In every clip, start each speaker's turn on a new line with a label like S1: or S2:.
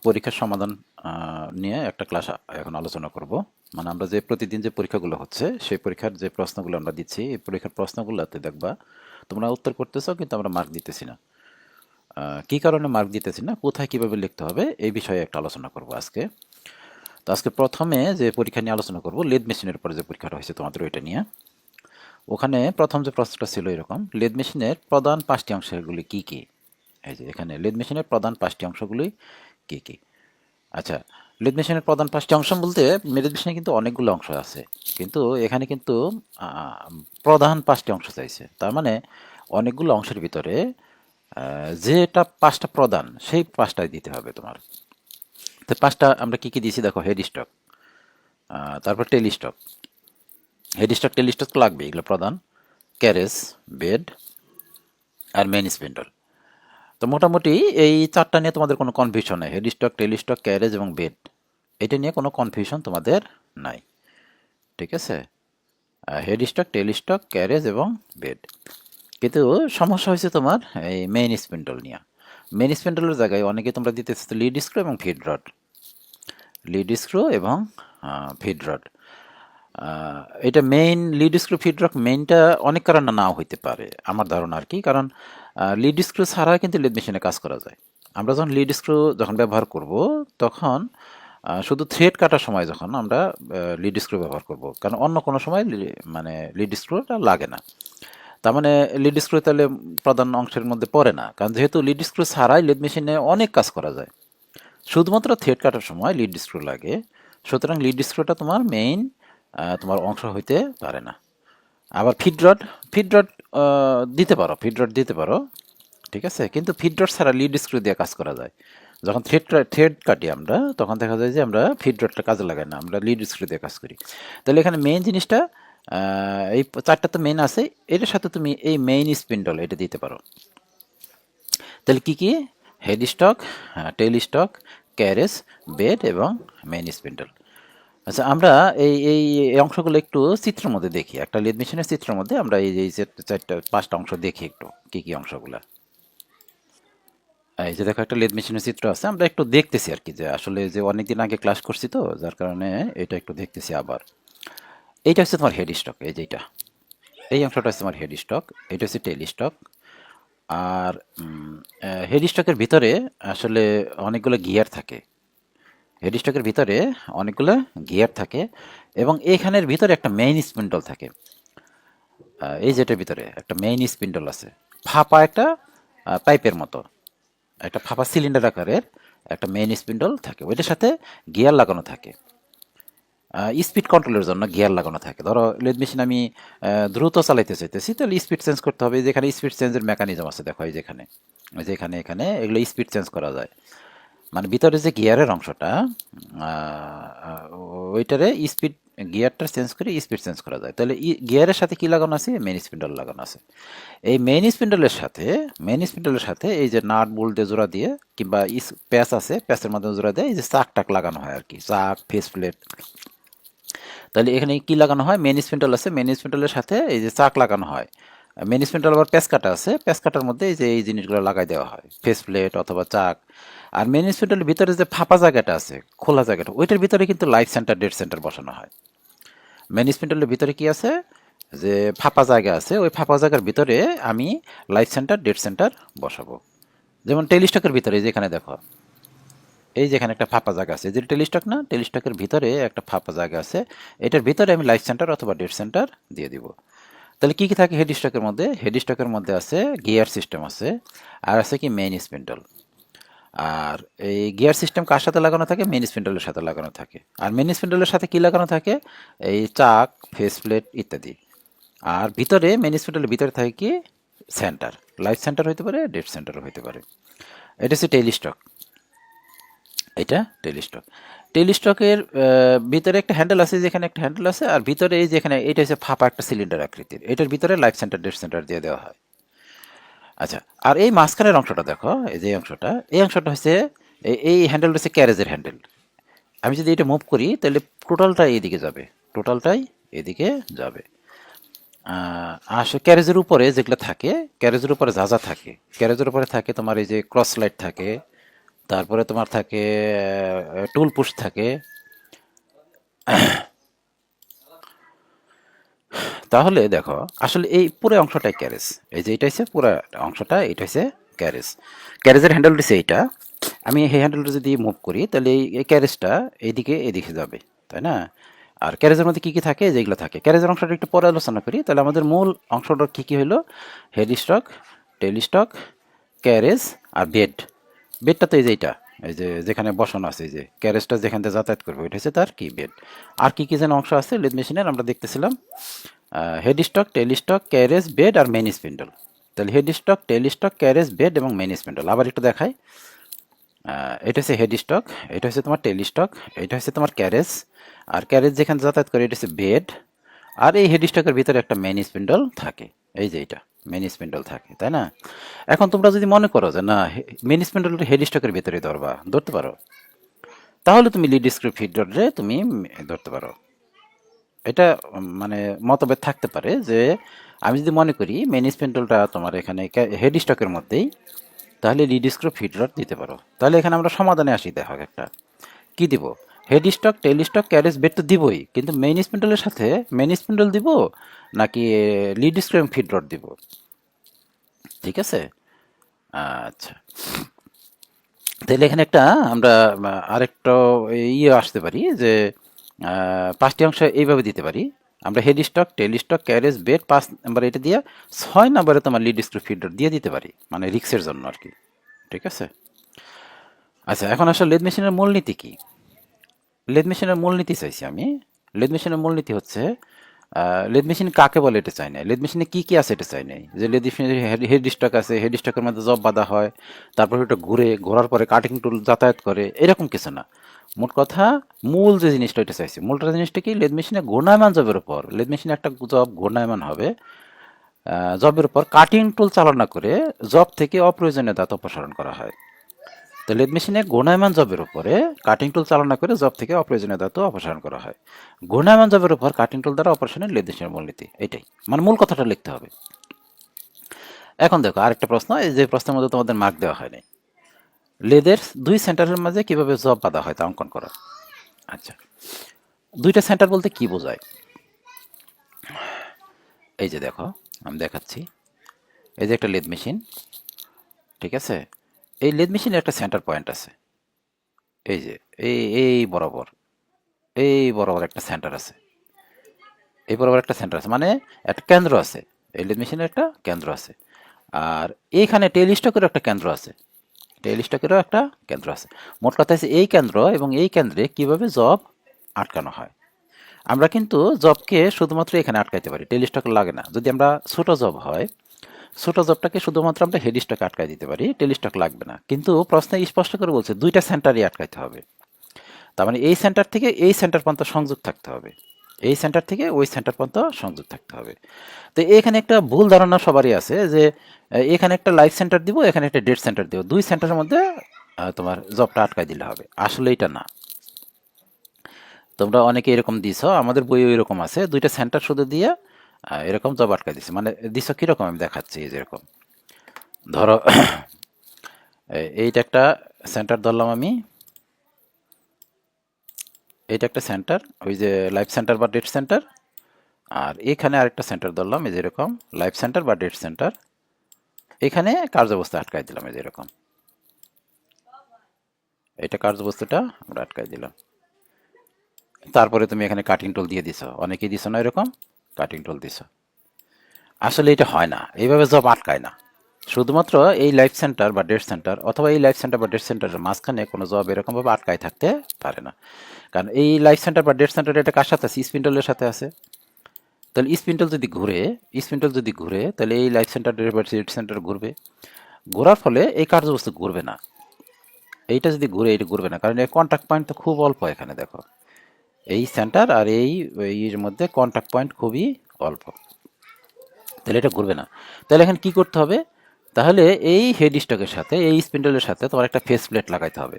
S1: পরীক্ষার সমাধান নিয়ে একটা ক্লাস এখন আলোচনা করব। মানে আমরা যে প্রতিদিন যে পরীক্ষাগুলো হচ্ছে সেই পরীক্ষার যে প্রশ্নগুলো আমরা দিচ্ছি এই পরীক্ষার প্রশ্নগুলোতে দেখবা তোমরা উত্তর করতেছো কিন্তু আমরা মার্ক দিতেছি না। কি কারণে মার্ক দিতেছি না, কোথায় কিভাবে লিখতে হবে এই বিষয়ে একটা আলোচনা করব আজকে। তো আজকে প্রথমে যে পরীক্ষা নিয়ে আলোচনা করব, লেদ মেশিনের উপরে যে পরীক্ষাটা হয়েছে তোমাদের ওইটা নিয়ে। ওখানে প্রথম যে প্রশ্নটা ছিল এরকম, লেদ মেশিনের প্রধান 5টি অংশগুলি কি কি। এই যে এখানে লেদ মেশিনের প্রধান 5টি অংশগুলি কি কি। আচ্ছা, লেদ মেশিনের প্রধান 5টি অংশ বলতে লেদ মেশিনে কিন্তু অনেকগুলো অংশ আছে, কিন্তু এখানে কিন্তু প্রধান 5টি অংশ চাইছে। তার মানে অনেকগুলো অংশের ভিতরে যেটা 5টা প্রধান সেই 5টাই দিতে হবে তোমার। তো 5টা আমরা কি কি দিয়েছি দেখো, হেড স্টক, তারপর টেল স্টক। হেড স্টক টেল স্টক লাগবে, এগুলো প্রধান। ক্যারেজ, বেড আর মেইন স্পিন্ডল। তো মোটামুটি এই 4টা নিয়ে তোমাদের কোনো কনফিউশন নেই, হেড স্টক, টেল স্টক, ক্যারেজ এবং বেড। এটা নিয়ে কোনো কনফিউশন তোমাদের নাই, ঠিক আছে। হেড স্টক, টেল স্টক, ক্যারেজ এবং বেড। কিন্তু সমস্যা হয়েছে তোমার এই মেইন স্পিন্ডল নিয়ে। মেইন স্পিন্ডলের জায়গায় অনেকে তোমরা দিতে লিড স্ক্রু এবং ফিড রড। লিড স্ক্রু এবং ফিড রড। এটা main lead screw feed rod মেইনটা অনেক কারণে নাও হইতে পারে আমার ধারণা আর কি। কারণ লিড স্ক্রু ছাড়া কিন্তু লিড মেশিনে কাজ করা যায়। আমরা যখন লিড স্ক্রু যখন ব্যবহার করব তখন শুধু থ্রেড কাটার সময় যখন আমরা লিড স্ক্রু ব্যবহার করব, কারণ অন্য কোনো সময় মানে লিড স্ক্রুটা লাগে না। তার মানে লিড স্ক্রু তাহলে প্রধান অংশের মধ্যে পড়ে না, কারণ যেহেতু লিড স্ক্রু ছাড়াই লিড মেশিনে অনেক কাজ করা যায়, শুধুমাত্র থ্রেড কাটার সময় লিড স্ক্রু লাগে। সুতরাং লিড স্ক্রুটা তোমার মেইন তোমার অংশ হইতে পারে না। আবার ফিড রড, ফিড রড দিতে পারো, ফিড রড দিতে পারো, ঠিক আছে। কিন্তু ফিড রড ছাড়া লিড স্ক্রু দিয়ে কাজ করা যায়। যখন থ্রেড কাটি আমরা তখন দেখা যায় যে আমরা ফিড রডটা কাজে লাগাই না, আমরা লিড স্ক্রু দিয়ে কাজ করি। তাহলে এখানে মেইন জিনিসটা এই 4টা তো মেইন আছে, এটার সাথে তুমি এই মেইন স্পিন্ডল এটা দিতে পারো। তাহলে কি কি, হেড স্টক, টেল স্টক, ক্যারেজ, বেড এবং মেইন স্পিন্ডল। আচ্ছা, আমরা এই এই এই অংশগুলো একটু চিত্রের মধ্যে দেখি, একটা লেদ মেশিনের চিত্রের মধ্যে আমরা এই যে 5টা অংশ দেখি একটু কি কি অংশগুলা। এই যে দেখো একটা লেদ মেশিনের চিত্র আছে, আমরা একটু দেখতেছি আর কি, যে আসলে যে অনেকদিন আগে ক্লাস করছি তো যার কারণে এটা একটু দেখতেছি আবার। এইটা হচ্ছে তোমার হেড স্টক, এই যেটা এই অংশটা হচ্ছে তোমার হেড স্টক, এটা হচ্ছে টেল স্টক। আর হেড স্টকের ভিতরে আসলে অনেকগুলো গিয়ার থাকে, হেড স্টকের ভিতরে অনেকগুলো গিয়ার থাকে এবং এখানের ভিতরে একটা মেইন স্পিন্ডল থাকে। এই যেটার ভিতরে একটা মেইন স্পিন্ডল আছে, ফাঁপা একটা পাইপের মতো, একটা ফাঁপা সিলিন্ডার আকারের একটা মেইন স্পিন্ডল থাকে, ওইটার সাথে গিয়ার লাগানো থাকে। স্পিড কন্ট্রোলের জন্য গিয়ার লাগানো থাকে। ধরো লেদ মেশিন আমি দ্রুত চালাইতে চাইতেছি, তাহলে স্পিড চেঞ্জ করতে হবে। যেখানে স্পিড চেঞ্জের মেকানিজম আছে দেখো, এই যেখানে, ওই যেখানে এখানে এগুলো স্পিড চেঞ্জ করা যায়। মানে ভিতরে যে গিয়ারের অংশটা ওইটারে স্পিড, গিয়ারটা চেঞ্জ করে স্পিড চেঞ্জ করা যায়। তাহলে গিয়ারের সাথে কি লাগানো আছে, মেইন স্পিন্ডল লাগানো আছে। এই মেইন স্পিন্ডলের সাথে এই যে নাট বোল্ট দিয়ে জোড়া দিয়ে কিংবা প্যাচ আছে, প্যাচের মাধ্যমে জোড়া দিয়ে এই যে চাক টাক লাগানো হয় আর কি, চাক, ফেস প্লেট। তাহলে এখানে কি লাগানো হয়, মেইন স্পিন্ডল আছে, মেইন স্পিন্ডলের সাথে এই যে চাক লাগানো হয়। মেইন স্পিন্ডল আবার প্যাচ কাটা আছে, প্যাচ কাটার মধ্যে এই যে এই জিনিসগুলো লাগাই দেওয়া হয়, ফেস প্লেট অথবা চাক। আর মেইন স্পিন্ডলের ভিতরে যে ফাঁপা জায়গাটা আছে, খোলা জায়গাটা, ওইটার ভিতরে কিন্তু লাইট সেন্টার, ডেড সেন্টার বসানো হয়। মেইন স্পিন্ডলের ভিতরে কি আছে, যে ফাঁপা জায়গা আছে, ওই ফাঁপা জায়গার ভিতরে আমি লাইট সেন্টার, ডেড সেন্টার বসাবো। যেমন টেলিস্টকের ভিতরে যেখানে দেখো, এই যেখানে একটা ফাঁপা জায়গা আছে, যে টেলিস্টক না, টেলিস্টকের ভিতরে একটা ফাঁপা জায়গা আছে, এটার ভিতরে আমি লাইট সেন্টার অথবা ডেড সেন্টার দিয়ে দিব। তাহলে কি কি থাকে হেড স্টকের মধ্যে, হেড স্টকের মধ্যে আছে গিয়ার সিস্টেম আছে, আর আছে কি মেইন স্পিন্ডল। আর এই গিয়ার সিস্টেম কার সাথে লাগানো থাকে, মেইন স্পিন্ডলের সাথে লাগানো থাকে। আর মেইন স্পিন্ডলের সাথে কি লাগানো থাকে, এই চাক, ফেস প্লেট ইত্যাদি। আর ভিতরে মেইন স্পিন্ডলের ভিতরে থাকে কি, সেন্টার, লাইট সেন্টার হইতে পারে, ডেড সেন্টারও হইতে পারে। এটা হচ্ছে টেলিস্টক, এটা টেলিস্টক। টেলিস্টকের ভিতরে একটা হ্যান্ডেল আছে, যেখানে একটা হ্যান্ডেল আছে, আর ভিতরে এই যেখানে এটা হচ্ছে ফাঁপা একটা সিলিন্ডার আকৃতির, এটার ভিতরে লাইট সেন্টার, ডেড সেন্টার দিয়ে দেওয়া হয়। আচ্ছা, আর এই মাঝখানের অংশটা দেখো, এই যে অংশটা, এই অংশটা হচ্ছে এই হ্যান্ডেলটা হচ্ছে ক্যারেজের হ্যান্ডেল। আমি যদি এটা মুভ করি তাহলে টোটালটাই এদিকে যাবে, টোটালটাই এদিকে যাবে। আসলে ক্যারেজের উপরে যেগুলো থাকে, ক্যারেজের উপরে যা যা থাকে, ক্যারেজের উপরে থাকে তোমার এই যে ক্রস লাইট থাকে, তারপরে তোমার থাকে টুল পুশ থাকে। তাহলে দেখো আসলে এই পুরো অংশটাই ক্যারেজ। এই যে এটা হচ্ছে পুরো অংশটা, এটা হচ্ছে ক্যারেজ। ক্যারেজের হ্যান্ডেল হচ্ছে এইটা। আমি এই হ্যান্ডেলটা যদি মুভ করি তাহলে এই ক্যারেজটা এইদিকে এদিকে যাবে, তাই না? আর ক্যারেজের মধ্যে কী কী থাকে, যেগুলো থাকে ক্যারেজের অংশটা একটু পরে আলোচনা করি। তাহলে আমাদের মূল অংশটা কী কী হলো? হেড স্টক, টেল স্টক, ক্যারেজ আর বেড। বেডটা তো এই যে এইটা, এই যে যেখানে বসানো আছে, এই যে ক্যারেজটা যেখান থেকে যাতায়াত করবে ওইটা হচ্ছে তার কি বেড। আর কি কি যেন অংশ আছে লেদ মেশিনের আমরা দেখতেছিলাম, হেড স্টক, টেল স্টক, ক্যারেজ, বেড আর মেইন স্পিন্ডল। তাহলে হেড স্টক, টেল স্টক, ক্যারেজ, বেড এবং মেইন স্পিন্ডল। আবার একটু দেখাই, এটা হচ্ছে হেড স্টক, এটা হচ্ছে তোমার টেল স্টক, এটা হচ্ছে তোমার ক্যারেজ, আর ক্যারেজ যেখানে যাতায়াত করে এটা হচ্ছে বেড। আর এই হেড স্টকের ভিতরে একটা মেইন স্পিন্ডল থাকে, এই যে এটা মেইন স্পিন্ডল থাকে, তাই না? এখন তোমরা যদি মনে করো যে না মেইন স্পিন্ডলটা হেড স্টকের ভিতরে ধরতে পারো, তাহলে তুমি লিড স্ক্রু ফিড ধরে তুমি ধরতে পারো। এটা মানে মতভেদ থাকতে পারে যে আমি যদি মনে করি মেইন স্পিন্ডলটা তোমার এখানে হেড স্টকের মধ্যেই, তাহলে লিড স্ক্রু ফিড রড দিতে পারো। তাহলে এখানে আমরা সমাধানে আসি, দেখো একটা কি দিব, হেড স্টক, টেল স্টক, ক্যারেজ, বেড তো দিবই, কিন্তু মেইন স্পিন্ডলের সাথে মেইন স্পিন্ডল দিব নাকি লিড স্ক্রু এবং ফিড রড দিব? ঠিক আছে, আচ্ছা। তাহলে এখানে একটা আমরা আরেকটা ইয়ে আসতে পারি যে পাঁচটি অংশ এইভাবে দিতে পারি আমরা, হেড স্টক, টেল স্টক, ক্যারেজ, বেড 5 নাম্বার এটা দিয়ে 6 নাম্বারে তোমার লিড স্ক্রু ফিডার দিয়ে দিতে পারি, মানে রিক্সের জন্য আর কি। ঠিক আছে, আচ্ছা। এখন আসলে লেদ মেশিনের মূলনীতি কি? লেদ মেশিনের মূলনীতি চাইছি আমি। লেদ মেশিনের মূলনীতি হচ্ছে লেদ মেশিন কাকে বলে এটা চাই না, লেদ মেশিনে কি কি আছে এটা চাই নাই। যে লেদ মেশিনের হেড স্টক আছে, হেড স্টকের মধ্যে জব বাঁধা হয়, তারপর ওটা ঘোরার পরে কাটিং টুল যাতায়াত করে, এরকম কিছু না। মোট কথা মূল যে জিনিসটা এটা চাইছি, মূলটা জিনিসটা কি, লেদ মেশিনে ঘূর্ণায়মান জবের উপর, লেদ মেশিনে একটা জব ঘূর্ণায়মান হবে, জবের উপর কাটিং টুল চালনা করে জব থেকে অপ্রয়োজনীয় দাঁত অপসারণ করা হয়। তো লেদ মেশিনে ঘূর্ণায়মান জবের উপরে কাটিং টুল চালনা করে জব থেকে অপ্রয়োজনীয় ধাতু অপসারণ করা হয়। ঘূর্ণায়মান জবের উপর কাটিং টুল দ্বারা অপারেশনের লেদ মেশিনের মূলনীতি এটাই, মানে মূল কথাটা লিখতে হবে। এখন দেখো আরেকটা প্রশ্ন, এই যে প্রশ্নের মধ্যে তোমাদের মার্ক দেওয়া হয়নি, লেদের দুই সেন্টারের মাঝে কিভাবে জব বাঁধা হয় তা অঙ্কন করা। আচ্ছা, দুইটা সেন্টার বলতে কি বোঝায়? এই যে দেখো আমি দেখাচ্ছি, এই যে একটা লেদ মেশিন, ঠিক আছে? এই লেদ মেশিনের একটা সেন্টার পয়েন্ট আছে, এই যে এই বরাবর, এই বরাবর একটা সেন্টার আছে, এই বরাবর একটা সেন্টার আছে, মানে একটা কেন্দ্র আছে, এই লেদ মেশিনের একটা কেন্দ্র আছে। আর এইখানে টেল স্টকেরও একটা কেন্দ্র আছে, টেল স্টকেরও একটা কেন্দ্র আছে। মোট কথা হচ্ছে এই কেন্দ্র এবং এই কেন্দ্রে কিভাবে জব আটকানো হয়। আমরা কিন্তু জবকে শুধুমাত্র এখানে আটকাইতে পারি, টেল স্টক লাগে না। যদি আমরা ছোট জব হয়, ছোট জবটাকে শুধুমাত্র আমরা হেড স্টকে আটকাই দিতে পারি, টেল স্টক লাগবে না। কিন্তু প্রশ্নে স্পষ্ট করে বলছে দুইটা সেন্টারই আটকাইতে হবে। তার মানে এই সেন্টার থেকে এই সেন্টার পর্যন্ত সংযোগ থাকতে হবে, এই সেন্টার থেকে ওই সেন্টার পর্যন্ত সংযোগ থাকতে হবে। তো এখানে একটা ভুল ধারণা সবারই আছে যে এখানে একটা লাইফ সেন্টার দিব, এখানে একটা ডেড সেন্টার দিব, দুই সেন্টারের মধ্যে তোমার জবটা আটকাই দিলে হবে। আসলে এটা না, তোমরা অনেকে এরকম দিছো, আমাদের বইও এরকম আছে, দুইটা সেন্টার শুধু দিয়ে এরকম জব আটকাই দিছে। মানে দিছো কিরকম আমি দেখাচ্ছি, যেরকম ধরো এইটা একটা সেন্টার ধরলাম আমি, এইটা একটা সেন্টার, ওই যে লাইফ সেন্টার বা ডেট সেন্টার। আর এখানে আরেকটা সেন্টার ধরলাম, এই যেরকম লাইফ সেন্টার বা ডেট সেন্টার। এখানে কার্যাবস্থা আটকাই দিলাম, এই যেরকম এটা কার্যবস্তুটা আমরা আটকাই দিলাম। তারপরে তুমি এখানে কাটিং টুল দিয়ে দিছো, অনেকেই দিছো না এরকম কাটিং টুল দিছো। আসলে এটা হয় না, এইভাবে জব আটকায় না। শুধুমাত্র এই লাইফ সেন্টার বা ডেট সেন্টার অথবা এই লাইফ সেন্টার বা ডেট সেন্টারের মাঝখানে কোনো জব এরকমভাবে আটকায় থাকতে পারে না। কারণ এই লাইফ সেন্টার বা ডেট সেন্টার এটা কার সাথে আছে? স্পিন্ডলের সাথে আছে। তাহলে স্পিন্ডল যদি ঘুরে তাহলে এই লাইফ সেন্টার বা ডেট সেন্টার ঘুরবে, ঘোরার ফলে এই কার্যবস্তু ঘুরবে না। এইটা যদি ঘুরে এটা ঘুরবে না, কারণ এর কন্ট্যাক্ট পয়েন্ট তো খুব অল্প। এখানে দেখো এই সেন্টার আর এর মধ্যে কন্ট্যাক্ট পয়েন্ট খুবই অল্প, তাহলে এটা ঘুরবে না। তাহলে এখানে কি করতে হবে? তাহলে এই হেড স্টকের সাথে এই স্পিন্ডলের সাথে তোমার একটা ফেস প্লেট লাগাইতে হবে,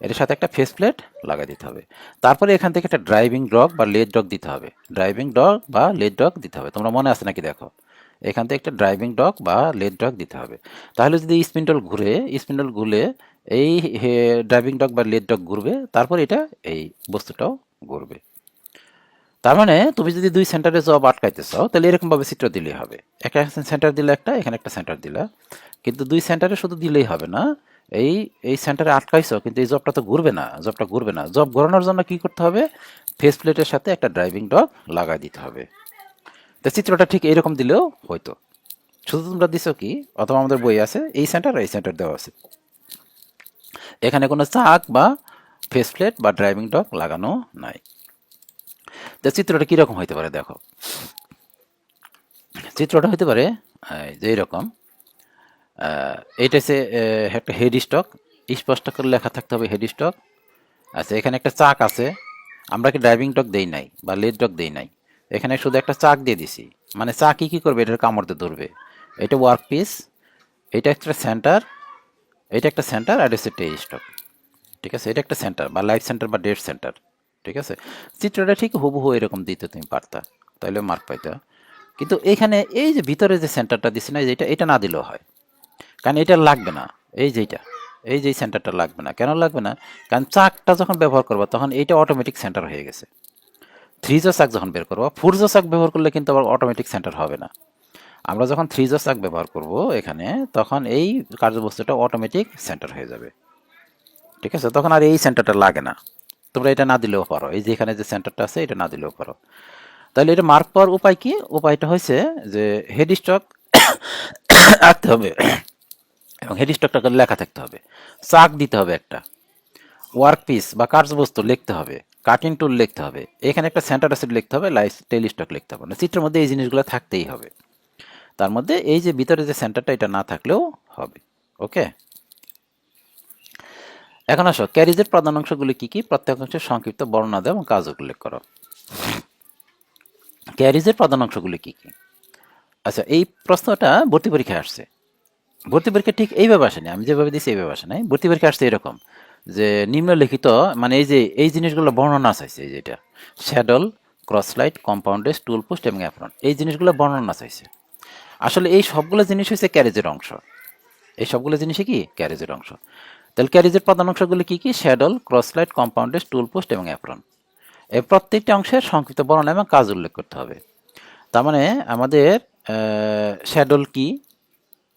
S1: এর সাথে একটা ফেস প্লেট লাগাই দিতে হবে। তারপরে এখান থেকে একটা ড্রাইভিং ডগ বা লেজ ডগ দিতে হবে, ড্রাইভিং ডগ বা লেজ ডগ দিতে হবে। তোমরা মনে আছে নাকি দেখো, এখান থেকে একটা ড্রাইভিং ডগ বা লেজ ডগ দিতে হবে। তাহলে যদি স্পিন্ডল ঘুরে এই ড্রাইভিং ডগ বা লেড ডগ ঘুরবে, তারপর এটা এই বস্তুটাও ঘুরবে। তার মানে তুমি যদি দুই সেন্টারে জব আটকাইতে চাও তাহলে এরকমভাবে চিত্র দিলেই হবে। একটা সেন্টার দিলে একটা, এখানে একটা সেন্টার দিলা, কিন্তু দুই সেন্টারে শুধু দিলেই হবে না। এই এই সেন্টারে আটকাইছো কিন্তু এই জবটা তো ঘুরবে না, জবটা ঘুরবে না। জব ঘোরানোর জন্য কি করতে হবে? ফেস প্লেটের সাথে একটা ড্রাইভিং ডগ লাগাই দিতে হবে। তো চিত্রটা ঠিক এরকম দিলেও হয়তো, শুধু তোমরা দিছো কি, অথবা আমাদের বই আছে এই সেন্টার এই সেন্টার দেওয়া আছে, এখানে কোনো চাক বা ফেস প্লেট বা ড্রাইভিং ডগ লাগানো নাই। তো চিত্রটা কীরকম হইতে পারে দেখো। চিত্রটা হতে পারে যে এরকম, এটা হচ্ছে একটা হেড স্টক, স্পষ্ট করে লেখা থাকতে হবে হেড স্টক। আচ্ছা, এখানে একটা চাক আছে, আমরা কি ড্রাইভিং ডগ দেই নাই বা লেড ডগ দেই নাই, এখানে শুধু একটা চাক দিয়ে দিছি। মানে চাকই কি করবে, এটার কামড় দিয়ে ধরবে। এটা ওয়ার্ক পিস, এটা একটা সেন্টার, এটা একটা সেন্টার, আর এটা হচ্ছে টেই স্টক। ঠিক আছে, এটা একটা সেন্টার বা লাইফ সেন্টার বা ডেড সেন্টার। ঠিক আছে, চিত্রটা ঠিক হুবহু এরকম দিতে তুমি পারতা, তাহলে মার্ক পাইতা। কিন্তু এখানে এই যে ভিতরে যে সেন্টারটা দিচ্ছে না, যেটা, এটা না দিলেও হয়, কারণ এটা লাগবে না। এই যেটা, এই যে সেন্টারটা লাগবে না, কেন লাগবে না? কারণ চাকটা যখন ব্যবহার করবো তখন এইটা অটোমেটিক সেন্টার হয়ে গেছে। থ্রিজো চাক যখন বের করবো, ফোরজো চাক ব্যবহার করলে কিন্তু আবার অটোমেটিক সেন্টার হবে না। আমরা যখন থ্রিজো চাক ব্যবহার করব এখানে, তখন এই কার্যবস্তুটা অটোমেটিক সেন্টার হয়ে যাবে। ঠিক আছে, তখন আর এই সেন্টারটা লাগে না। তোমরা এটা না দিলেও পারো, এই যে এখানে যে সেন্টারটা আছে এটা না দিলেও পারো। তাহলে এটা মার্ক পাওয়ার উপায় কি? উপায়টা হচ্ছে যে হেড স্টক আঁকতে হবে এবং হেড স্টকটাকে লেখা থাকতে হবে, চাক দিতে হবে একটা, ওয়ার্ক পিস বা কার্যবস্তু লিখতে হবে, কাটিং টুল লিখতে হবে, এখানে একটা সেন্টার অ্যাসিড লিখতে হবে, লাইফ টেল স্টক লিখতে হবে। না, চিত্রের মধ্যে এই জিনিসগুলো থাকতেই হবে। তার মধ্যে এই যে ভিতরে যে সেন্টারটা, এটা না থাকলেও হবে। ওকে, এখন আসো ক্যারিজের প্রধান অংশগুলি কি কি, প্রত্যেক অংশের সংক্ষিপ্ত বর্ণনা দাও এবং কাজ উল্লেখ করো। ক্যারিজের প্রধান অংশগুলি কি কি? আচ্ছা, এই প্রশ্নটা ভর্তি পরীক্ষায় আসছে। ভর্তি পরীক্ষা ঠিক এইভাবে আসেনি, আমি যেভাবে দিচ্ছি এইভাবে আসে নাই। ভর্তি পরীক্ষা আসছে এরকম যে নিম্নলিখিত, মানে এই যে এই জিনিসগুলো বর্ণনা চাইছে, এই যেটা শ্যাডল, ক্রসলাইট, কম্পাউন্ডেজ, টুল পোস্ট এবং অ্যাপ্রন, এই জিনিসগুলো বর্ণনা চাইছে। আসলে এই সবগুলো জিনিস হচ্ছে ক্যারেজের অংশ। এই সবগুলো জিনিসই কি ক্যারেজের অংশ। তাহলে ক্যারেজের প্রধান অংশগুলি কি কি? শ্যাডল, ক্রসলাইট, কম্পাউন্ডেজ, টুল পোস্ট এবং অ্যাপ্রন। এই প্রত্যেকটি অংশের সংক্ষিপ্ত বর্ণনা এবং কাজ উল্লেখ করতে হবে। তার মানে আমাদের শ্যাডল কি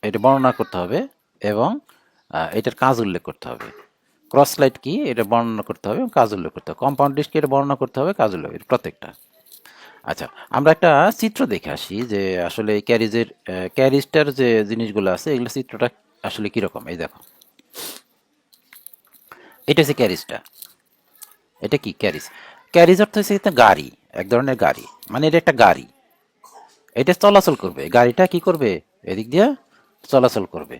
S1: এটা বর্ণনা করতে হবে এবং এটার কাজ উল্লেখ করতে হবে। ক্রসলাইট কি এটা বর্ণনা করতে হবে এবং কাজ উল্লেখ করতে হবে। কম্পাউন্ড ডিস্ক এটা বর্ণনা করতে হবে, কাজ উল্লেখ, প্রত্যেকটা। আচ্ছা, আমরা একটা চিত্র দেখে আসি যে আসলে ক্যারিজের ক্যারিজটার যে জিনিসগুলো আছে এগুলো চিত্রটা আসলে কিরকম। এই দেখো, এটা হচ্ছে ক্যারিজটা। এটা কি ক্যারিজ? ক্যারিজ অর্থ হচ্ছে একটা গাড়ি, এক ধরনের গাড়ি, মানে এটা একটা গাড়ি, এটা চলাচল করবে। গাড়িটা কি করবে? এদিক দিয়ে চলাচল করবে।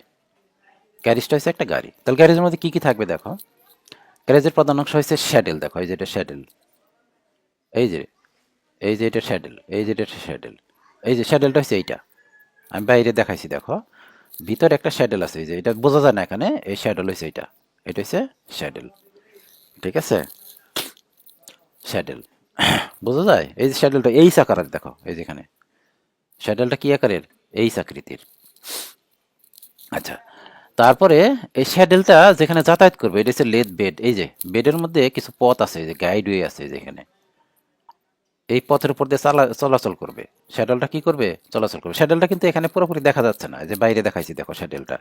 S1: ক্যারিজটা হচ্ছে একটা গাড়ি। তাহলে ক্যারিজের মধ্যে কি কি থাকবে দেখো। ক্যারেজের প্রধান অংশ হচ্ছে শ্যাডেল। দেখো, এই যে এটা শ্যাডেল, এই যে, এই যে এটা শ্যাডেল, এই যে এটা শ্যাডেল, এই যে শ্যাডেলটা হচ্ছে এইটা, আমি বাইরে দেখাইছি দেখো, ভিতরে একটা শ্যাডেল আছে, এই যে এটা বোঝা যায় না এখানে, এই শ্যাডেল হচ্ছে এইটা, এটা হচ্ছে শ্যাডেল। ঠিক আছে, শ্যাডেল বোঝা যায়। এই যে শ্যাডেলটা এই আকারের, দেখো এই যেখানে শ্যাডেলটা কি আকারের? এই আকৃতির। আচ্ছা, তারপরে এই শ্যাডেলটা যেখানে যাতায়াত করবে এটা হচ্ছে লেদ বেড। এই যে বেডের মধ্যে কিছু পথ আছে, যে গাইডওয়ে আছে যেখানে, এই পথের উপর দিয়ে চলাচল করবে। শ্যাডেলটা কি করবে? চলাচল করবে। শ্যাডেলটা কিন্তু এখানে পুরোপুরি দেখা যাচ্ছে না, যে বাইরে দেখাইছি দেখো শ্যাডেলটা।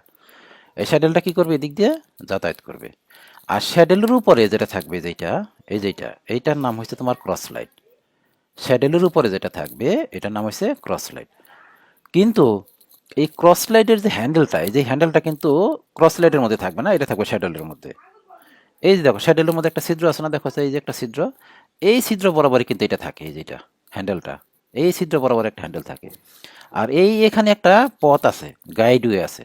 S1: এই শ্যাডেলটা কি করবে? এদিক দিয়ে যাতায়াত করবে। আর শ্যাডেলের উপরে যেটা থাকবে, যেটা, এই যেটা, এইটার নাম হচ্ছে তোমার ক্রস লাইট। শ্যাডেলের উপরে যেটা থাকবে এটার নাম হচ্ছে ক্রস লাইট। কিন্তু এই ক্রস লাইটের যে হ্যান্ডেলটা, এই যে হ্যান্ডেলটা কিন্তু ক্রস লাইটের মধ্যে থাকবে না, এটা থাকবে শ্যাডেলের মধ্যে। এই যে দেখো শ্যাডেলের মধ্যে একটা ছিদ্র আছে না, দেখো এই যে একটা ছিদ্র, এই ছিদ্র বরাবরই কিন্তু এটা থাকে, এই যেটা হ্যান্ডেলটা, এই ছিদ্র বরাবর একটা হ্যান্ডেল থাকে। আর এই এখানে একটা পথ আছে, গাইডওয়ে আছে,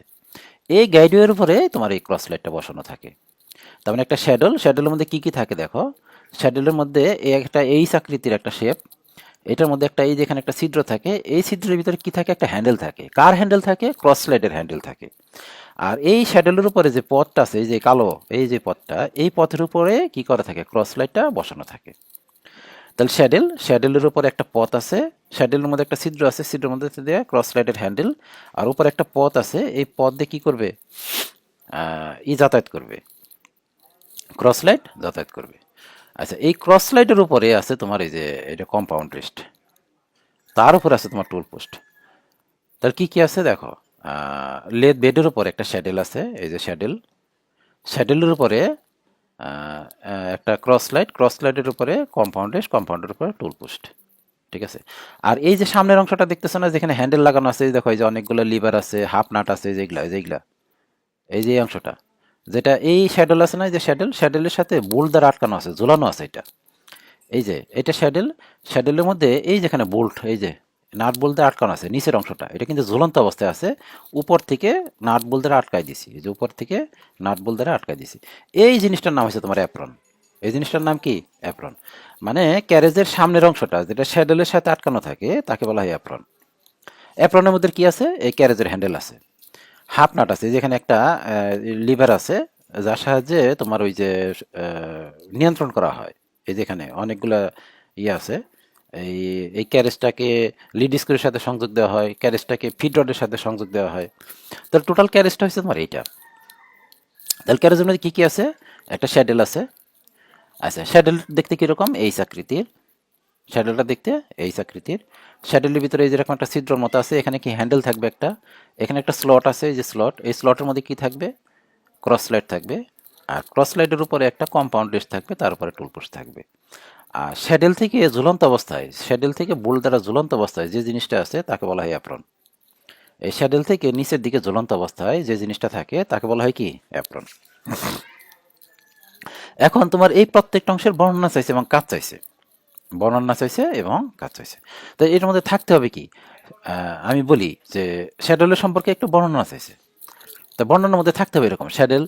S1: এই গাইডওয়ের উপরে তোমার এই ক্রস লাইটটা বসানো থাকে। তার মানে একটা শ্যাডেল, শ্যাডেলের মধ্যে কি কি থাকে দেখো। শ্যাডেলের মধ্যে এই একটা এইচ আকৃতির একটা শেপ, এটার মধ্যে একটা এই যেখানে একটা ছিদ্র থাকে, এই ছিদ্রের ভিতরে কি থাকে? একটা হ্যান্ডেল থাকে। কার হ্যান্ডেল থাকে? ক্রস লাইটের হ্যান্ডেল থাকে। আর এই শ্যাডেলের উপরে যে পথটা আছে, এই যে কালো এই যে পথটা, এই পথের উপরে কি করা থাকে? ক্রস লাইটটা বসানো থাকে। তাহলে শ্যাডেল, শ্যাডেলের উপরে একটা পথ আছে, শ্যাডেলের মধ্যে একটা ছিদ্র আছে, ছিদ্রের মধ্যে দিয়ে ক্রস লাইটের হ্যান্ডেল, আর উপরে একটা পথ আছে, এই পথ দিয়ে কি করবে? ই যাতায়াত করবে, ক্রস লাইট যাতায়াত করবে। আচ্ছা, এই ক্রস লাইটের উপরে আছে তোমার এই যে এটা কম্পাউন্ড রেস্ট, তার উপরে আছে তোমার টুল পোস্ট। তাহলে কি কি আছে দেখো, লেদ বেডের উপরে একটা শ্যাডেল আছে, এই যে শ্যাডেল, শ্যাডেলের উপরে একটা ক্রস লাইট, ক্রস লাইটের উপরে কম্পাউন্ড রেস্ট, কম্পাউন্ডের উপরে টুল পোস্ট। ঠিক আছে। আর এই যে সামনের অংশটা দেখতেছো না, যেখানে হ্যান্ডেল লাগানো আছে, এই দেখো এই যে অনেকগুলো লিভার আছে, হাফ নাট আছে, যেগুলা যেগুলা, এই যে এই অংশটা, যেটা এই শ্যাডেল আছে না, এই যে শ্যাডেল, শ্যাডেলের সাথে বোল্ট দ্বারা আটকানো আছে, ঝুলানো আছে এটা, এই যে এটা শ্যাডেল, শ্যাডেলের মধ্যে এই যেখানে বোল্ট, এই যে নাট বোল্ট দিয়ে আটকানো আছে, নিচের অংশটা এটা কিন্তু ঝুলন্ত অবস্থায় আছে, উপর থেকে নাট বোল্ট দ্বারা আটকাই দিছি, এই যে উপর থেকে নাট বোল্ট দ্বারা আটকাই দিছি। এই জিনিসটার নাম হচ্ছে তোমার অ্যাপ্রন। এই জিনিসটার নাম কি? অ্যাপ্রন। মানে ক্যারেজের সামনের অংশটা যেটা শ্যাডেলের সাথে আটকানো থাকে তাকে বলা হয় অ্যাপ্রন। অ্যাপ্রনের মধ্যে কি আছে? এই ক্যারেজের হ্যান্ডেল আছে, হাফ নাট আছে, যেখানে একটা লিভার আছে, যার সাহায্যে তোমার ওই যে নিয়ন্ত্রণ করা হয়। এই যেখানে অনেকগুলা ইয়ে আছে, এই এই ক্যারেজটাকে লিড স্ক্রুর সাথে সংযোগ দেওয়া হয়, ক্যারেজটাকে ফিড রডের সাথে সংযোগ দেওয়া হয়। তাহলে টোটাল ক্যারেজটা হচ্ছে তোমার এইটা। তাহলে ক্যারেজের মধ্যে কী কী আছে? একটা শ্যাডেল আছে। আচ্ছা, শ্যাডেল দেখতে কীরকম? এইচ আকৃতির। শ্যাডেলটা দেখতে এইচ আকৃতির। শ্যাডেলের ভিতরে এই যেরকম একটা ছিদ্রর মতো আছে, এখানে কি হ্যান্ডেল থাকবে একটা, এখানে একটা স্লট আছে, এই যে স্লট, এই স্লটের মধ্যে কি থাকবে? ক্রস লাইট থাকবে। আর ক্রস লাইটের উপরে একটা কম্পাউন্ড রেস্ট থাকবে, তার উপরে টুল পোস্ট থাকবে। আর শ্যাডেল থেকে ঝুলন্ত অবস্থায়, শ্যাডেল থেকে বোল দ্বারা ঝুলন্ত অবস্থায় যে জিনিসটা আছে তাকে বলা হয় অ্যাপ্রন। এই শ্যাডেল থেকে নিচের দিকে ঝুলন্ত অবস্থায় যে জিনিসটা থাকে তাকে বলা হয় কি? অ্যাপ্রন। এখন তোমার এই প্রত্যেকটা অংশের বর্ণনা চাইছে এবং কাজ চাইছে, বর্ণনা চাইছে এবং কাজ চাইছে। তো এর মধ্যে থাকতে হবে কি? আমি বলি যে শ্যাডেলের সম্পর্কে একটু বর্ণনা চাইছে, তো বর্ণনার মধ্যে থাকতে হবে এরকম: শ্যাডেল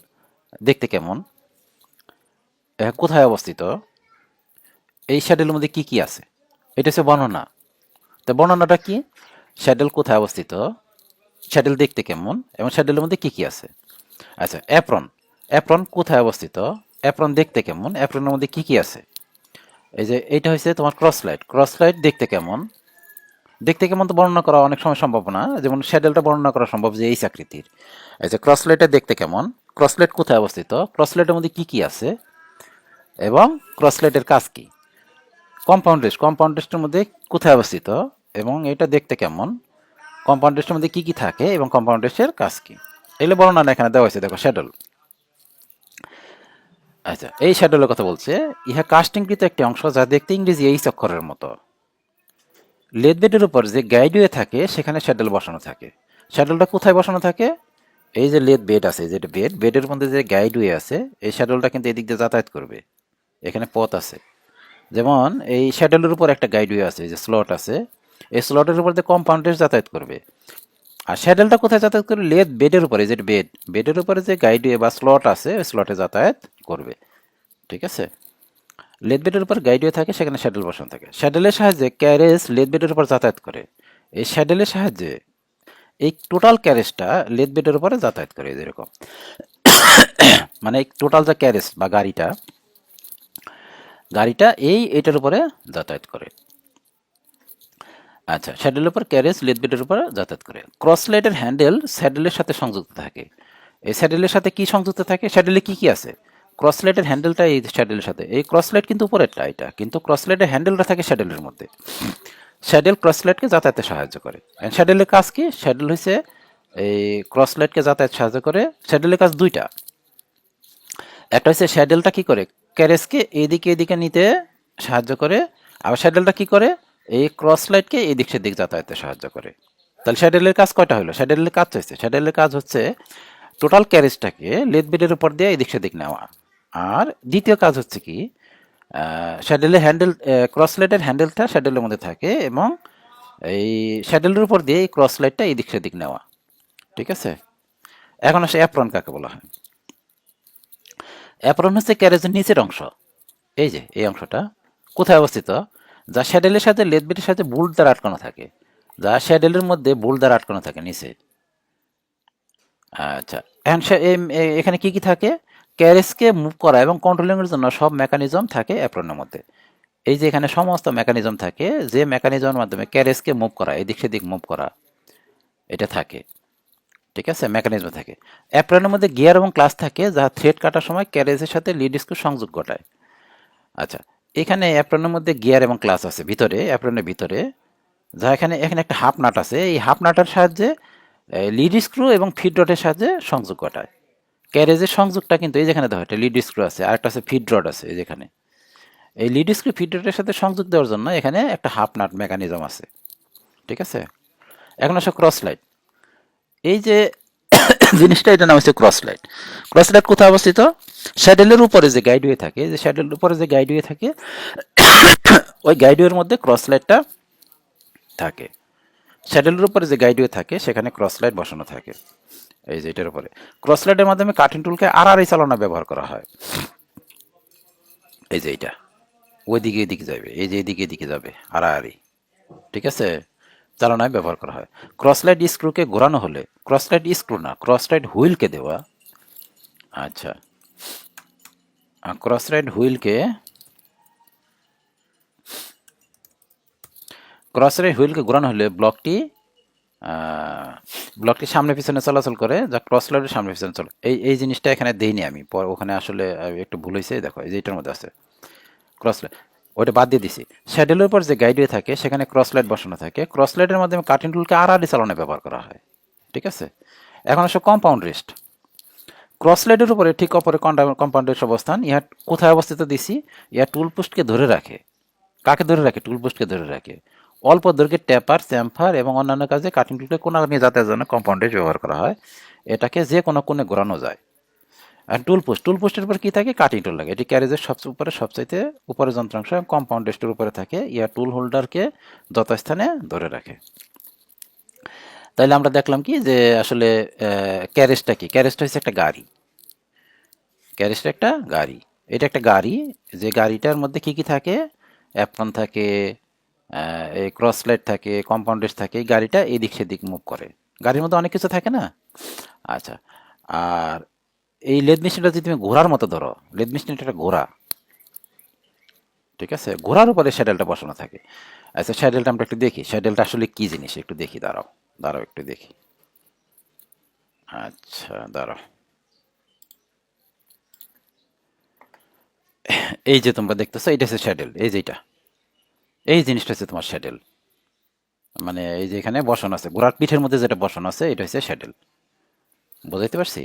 S1: দেখতে কেমন, কোথায় অবস্থিত, এই শ্যাডেলের মধ্যে কি কি আছে, এটা হচ্ছে বর্ণনা। তো বর্ণনাটা কি? শ্যাডেল কোথায় অবস্থিত, শ্যাডেল দেখতে কেমন, এবং শ্যাডেলের মধ্যে কি কি আছে। আচ্ছা, অ্যাপ্রন, অ্যাপ্রন কোথায় অবস্থিত, অ্যাপ্রন দেখতে কেমন, অ্যাপ্রনের মধ্যে কি কি আছে। এই যে এইটা হচ্ছে তোমার ক্রস লাইট, ক্রস লাইট দেখতে কেমন, দেখতে কেমন তো বর্ণনা করা অনেক সময় সম্ভব না, যেমন শ্যাডেলটা বর্ণনা করা সম্ভব যে এই আকৃতির। এই যে ক্রস লাইটটা দেখতে কেমন, ক্রস লাইট কোথায় অবস্থিত, ক্রস লাইটের মধ্যে কি কি আছে, এবং ক্রস লাইটের কাজ কি। কম্পাউন্ড রেস্ট, কম্পাউন্ড রেস্টের মধ্যে কোথায় অবস্থিত এবং এটা দেখতে কেমন, কম্পাউন্ড রেস্টের মধ্যে কি কি থাকে এবং কম্পাউন্ড রেস্টের কাজ কি, এগুলো বর্ণনা এখানে দেওয়া হয়েছে। দেখো শ্যাডেল। আচ্ছা, এই শ্যাডেলের কথা বলছে, ইহা কাস্টিংকৃত একটি অংশ যা দেখতে ইংরেজি এইচ অক্ষরের মতো। লেদ বেডের উপর যে গাইডওয়ে থাকে সেখানে শ্যাডেল বসানো থাকে। শ্যাডেলটা কোথায় বসানো থাকে? এই যে লেদ বেড আছে, যেটা বেড, বেডের মধ্যে যে গাইডওয়ে আছে, এই শ্যাডেলটা কিন্তু এদিক দিয়ে যাতায়াত করবে, এখানে পথ আছে। যেমন এই শ্যাডেলের উপর একটা গাইডওয়ে আছে, যে স্লট আছে, এই স্লটের উপর দিয়ে কম্পাউন্ডার যাতায়াত করবে। আর শ্যাডেলটা কোথায় যাতায়াত করবে? লেদ বেডের উপরে, যে বেড, বেডের উপরে যে গাইডওয়ে বা স্লট আছে, ওই স্লটে যাতায়াত করবে। ঠিক আছে। লেদ বেডের উপর গাইডওয়ে থাকে, সেখানে শ্যাডেল বসানো থাকে। শ্যাডেলের সাহায্যে ক্যারেজ লেদ বেডের উপর যাতায়াত করে। এই শ্যাডেলের সাহায্যে এই টোটাল ক্যারেজটা লেদ বেডের উপরে যাতায়াত করে, যেরকম মানে টোটাল যে ক্যারেজ বা গাড়িটা, গাড়িটা এটার উপরে যাতায়াত করে। আচ্ছা, স্যাডেলের উপর ক্যারেজ লেদ বেডের উপর যাতায়াত করে। ক্রস লাইটের হ্যান্ডেল স্যাডেলের সাথে সংযুক্ত থাকে। এই স্যাডেলের সাথে কি সংযুক্ত থাকে? স্যাডেলে কি কি আছে? ক্রস লাইটের হ্যান্ডেলটা এই স্যাডেলের সাথে, এই ক্রস লাইট কিন্তু উপরেরটা এটা, কিন্তু ক্রস লাইটের হ্যান্ডেলটা থাকে স্যাডেলের মধ্যে। স্যাডেল ক্রস লাইটকে যাতায়াতে সাহায্য করে। স্যাডেলের কাজ কি? স্যাডেল হচ্ছে এই ক্রস লাইটকে যাতায়াত সাহায্য করে। স্যাডেলের কাজ দুইটা, একটা হচ্ছে স্যাডেলটা কি করে, ক্যারেজকে এদিকে এদিকে নিতে সাহায্য করে, আবার স্যাডেলটা কি করে, এই ক্রস লাইটকে এদিক সেদিক যাতায়াতে সাহায্য করে। তাহলে স্যাডেলের কাজ কয়টা হলো? স্যাডেলের কাজ হচ্ছে, স্যাডেলের কাজ হচ্ছে টোটাল ক্যারেজটাকে লেদ বেডের উপর দিয়ে এদিক সেদিক নেওয়া। আর দ্বিতীয় কাজ হচ্ছে কি, স্যাডেলের হ্যান্ডেল, ক্রস লাইটের হ্যান্ডেলটা স্যাডেলের মধ্যে থাকে এবং এই স্যাডেলের উপর দিয়ে এই ক্রস লাইটটা এদিক সেদিক নেওয়া। ঠিক আছে। এখন আসে অ্যাপ্রন কাকে বলা হয়। অ্যাপ্রন হচ্ছে ক্যারেজের নিচের অংশ, এই যে এই অংশটা কোথায় অবস্থিত, যা শ্যাডেলের সাথে লেদ বেডের সাথে বোল্ট দ্বারা আটকানো থাকে, যা শ্যাডেলের মধ্যে বোল্ট দ্বারা আটকানো থাকে নিচে। আচ্ছা, এখন এখানে কি কি থাকে? ক্যারেজকে মুভ করা এবং কন্ট্রোলিংয়ের জন্য সব মেকানিজম থাকে অ্যাপ্রনের মধ্যে। এই যে এখানে সমস্ত মেকানিজম থাকে, যে মেকানিজমের মাধ্যমে ক্যারেজকে মুভ করা, এদিক সেদিক মুভ করা, এটা থাকে। ঠিক আছে, মেকানিজম থাকে। অ্যাপ্রনের মধ্যে গিয়ার এবং ক্লাচ থাকে যা থ্রেড কাটার সময় ক্যারেজের সাথে লিড স্ক্রু সংযোগ ঘটায়। আচ্ছা, এখানে অ্যাপ্রনের মধ্যে গিয়ার এবং ক্লাচ আছে ভিতরে, অ্যাপ্রনের ভিতরে, যা এখানে এখানে একটা হাফ নাট আছে, এই হাফ নাটের সাহায্যে লিড স্ক্রু এবং ফিড রডের সাহায্যে সংযোগ ঘটায়। ক্যারেজের সংযোগটা কিন্তু এই যেখানে দেখো একটা লিড স্ক্রু আছে আর একটা আছে ফিড রড আছে এই যেখানে। এই লিড স্ক্রু ফিড রডের সাথে সংযোগ দেওয়ার জন্য এখানে একটা হাফ নাট মেকানিজম আছে। ঠিক আছে, এখন আসো ক্রস লাইট। এই যে জিনিসটা, এটা নাম হচ্ছে ক্রস লাইট। ক্রস লাইট কোথায় অবস্থিত? স্যাডেলের উপরে যে গাইডওয়ে থাকে, যে স্যাডেলের উপরে যে গাইডওয়ে থাকে, ওই গাইডওয়ের মধ্যে ক্রস লাইটটা থাকে। স্যাডেলের উপরে যে গাইডওয়ে থাকে সেখানে ক্রস লাইট বসানো থাকে। এই যে এটার উপরে ক্রস লাইটের মাধ্যমে কাটিং টুলকে আড়াআড়ি চালনা ব্যবহার করা হয়। এই যে এইটা ওইদিকে এদিকে যাবে, এই যে এদিকে এদিকে যাবে আড়াআড়ি। ঠিক আছে, চালনায় ব্যবহার করা হয়। ক্রস লাইট স্ক্রুকে ঘোরানো হলে, ক্রস লাইট স্ক্রু না, ক্রস লাইট হুইলকে দেওয়া। আচ্ছা, ক্রস লাইট হুইলকে, ক্রস লাইট হুইলকে ঘোরানো হলে ব্লকটি সামনে পিছনে চলাচল করে, যা ক্রস লাইটের সামনে পিছনে চলে। এই জিনিসটা এখানে দেইনি আমি, ওখানে আসলে একটু ভুল হয়েছে। দেখো এই যে এটার মধ্যে আছে ক্রস লাইট, ওইটা বাদ দিয়ে দিছি। স্যাডেলের উপর যে গাইডওয়ে থাকে সেখানে ক্রস লাইট বসানো থাকে। ক্রস লাইটের মাধ্যমে কাটিং টুলকে আড়াআড়ি চালনায় ব্যবহার করা হয়। ঠিক আছে, এখন আসো কম্পাউন্ড রেস্ট। ক্রস লাইটের উপরে ঠিক অপরে কম্পাউন্ড রেস্ট অবস্থান। ইহা কোথায় অবস্থিত দিছি? ইহা টুল পোস্টকে ধরে রাখে। কাকে ধরে রাখে? টুল পোস্টকে ধরে রাখে। অল্প দৈর্ঘ্যের ট্যাপার, চ্যাম্পার এবং অন্যান্য কাজে কাটিং টুলকে কোণা নিয়ে যাতায়াতের জন্য কম্পাউন্ড রেস্ট ব্যবহার করা হয়। এটাকে যে কোনো কোণে ঘোরানো যায়। আর টুল পোস্ট, টুল পোস্টের উপর কি থাকে? কাটিং টুল লাগে। এটি ক্যারেজের সবচেয়ে উপরে, সবচাইতে উপরে যন্ত্রাংশ এবং কম্পাউন্ড রেস্টের উপরে থাকে। ইয়া টুল হোল্ডারকে যথাস্থানে ধরে রাখে। তাইলে আমরা দেখলাম কি যে আসলে ক্যারেজটা কি? ক্যারেজটা হচ্ছে একটা গাড়ি। ক্যারেজটা একটা গাড়ি। এটা একটা গাড়ি, যে গাড়িটার মধ্যে কি কি থাকে? অ্যাপ্রন থাকে, এই ক্রস লাইট থাকে, কম্পাউন্ড রেস্ট থাকে। এই গাড়িটা এদিক সেদিক মুভ করে। গাড়ির মধ্যে অনেক কিছু থাকে না? আচ্ছা, আর এই লেদ মেশিনটা যদি তুমি ঘোড়ার মতো ধরো, লেদ মেশিনটা একটা ঘোড়া। ঠিক আছে, ঘোড়ার উপরে স্যাডেলটা বসানো থাকে। আচ্ছা, স্যাডেলটা আমরা একটু দেখি, স্যাডেলটা আসলে কি জিনিস একটু দেখি। দাঁড়াও দাঁড়াও একটু দেখি। আচ্ছা দাঁড়াও, এই যে তোমরা দেখতেছো এটা হচ্ছে স্যাডেল। এই যে এটা, এই জিনিসটা হচ্ছে তোমার স্যাডেল। মানে এই যে এখানে বসানো আছে, ঘোড়ার পিঠের মধ্যে যেটা বসানো আছে এটা হচ্ছে স্যাডেল। বুঝাইতে পারছি?